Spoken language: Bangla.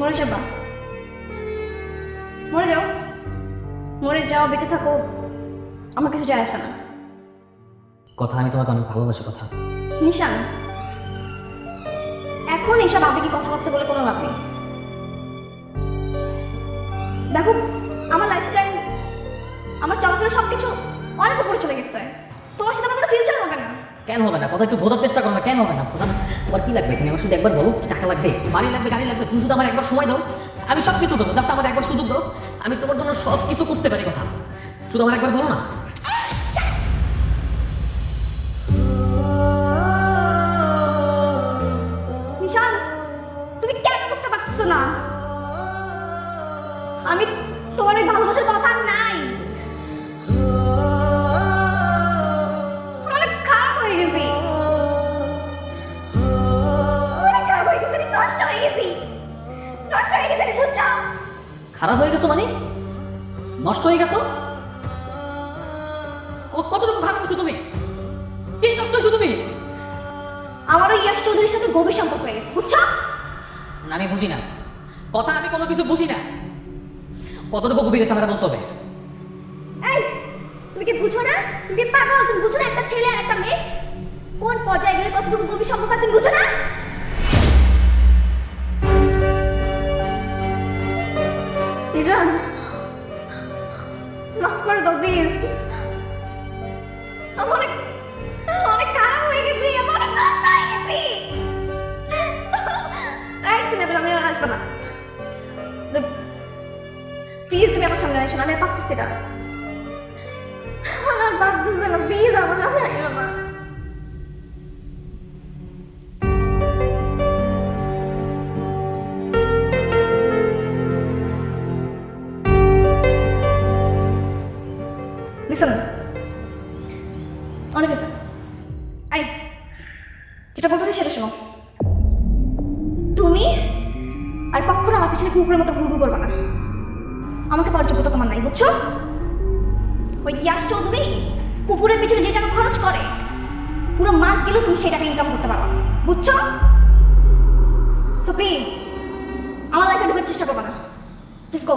মরে যাবা, মরে যাও, মরে যাও, বেঁচে থাকো, আমার কিছু যায় আসে না। কথা, আমি তোমাকে অনেক ভালোবাসি কথা। নিশান, এখন এইসব আবেগী কথাবার্তা বলে কোনো লাভ নেই। দেখো, আমার লাইফস্টাইল, আমার চলাফেরা সবকিছু অনেক উপরে চলে গেছে। তোমার সাথে আমার কোনো ফিউচার হবে না। কেন হবে না? কথা একটু বোঝার চেষ্টা করো না, কেন হবে না? কথা, তোমার কি লাগবে? তুমি আমার শুধু একবার বলো, কি টাকা লাগবে, বাড়ি লাগবে, গাড়ি লাগবে, তুমি শুধু আমার একবার সময় দাও, আমি সব কিছু করবো। জাস্ট আমার একবার সুযোগ দাও, আমি তোমার জন্য সব কিছু করতে পারি। কথা, শুধু আমার একবার বলো না। নিশান, তুমি কেন বুঝতে পারছো না? আমি তোমার ওই ভালোবাসার কথা আর নাই। অনেক খারাপ হয়ে গেছি, অনেক খারাপ হয়ে গেছি, আমি নষ্ট হয়ে গেছি, নষ্ট হয়ে গেছি, বুঝছো? খারাপ হয়ে গেছো মানে? নষ্ট হয়ে গেছো? কতটুকু খারাপ হয়েছো তুমি? কি নষ্ট হয়েছো তুমি? আমার ওই ইয়াশ চৌধুরীর সাথে গভীর সম্পর্ক হয়ে গেছে, বুঝছো? না, আমি বুঝি না কথা, আমি কোনো কিছু বুঝি না। কতটুকু গভীর গেছে আমার বলতে হবে। এই, তুমি কি বুঝো না? তুমি কি পাগল? তুমি বুঝো না একটা ছেলে আর একটা মেয়ে কোন পর্যায়ে গেলে কতটুকু গভীর সম্পর্ক তুমি বুঝো না? নিজান, মাফ করে দাও প্লিজ। আমি অনেক অনেক খারাপ হয়ে গেছি, আমি অনেক নষ্ট হয়ে গেছি। এই, তুমি আমার সামনে আসবে না প্লিজ, তুমি আমার সামনে আসো না, আমি আর পারতেছি না, আমার পারতেছি না, প্লিজ আমার সামনে আসো না। লিসন, অনেক লিসন, আই যেটা বলতেছি সেটা শোনো। তুমি আর কখনো আমার পিছনে কুকুরের মতো ঘুরঘুর করবে না। আমাকে পাওয়ার যোগ্যতা তোমার নাই, বুঝছো? ওই ইয়াশ চৌধুরী কুকুরের পিছনে যে টাকা খরচ করে, পুরো মাস গেলেও তুমি সেই টাকা ইনকাম করতে পারো, বুঝছো? সো প্লিজ আমার লাইফে ঢোকার চেষ্টা করবে না, জাস্ট গো।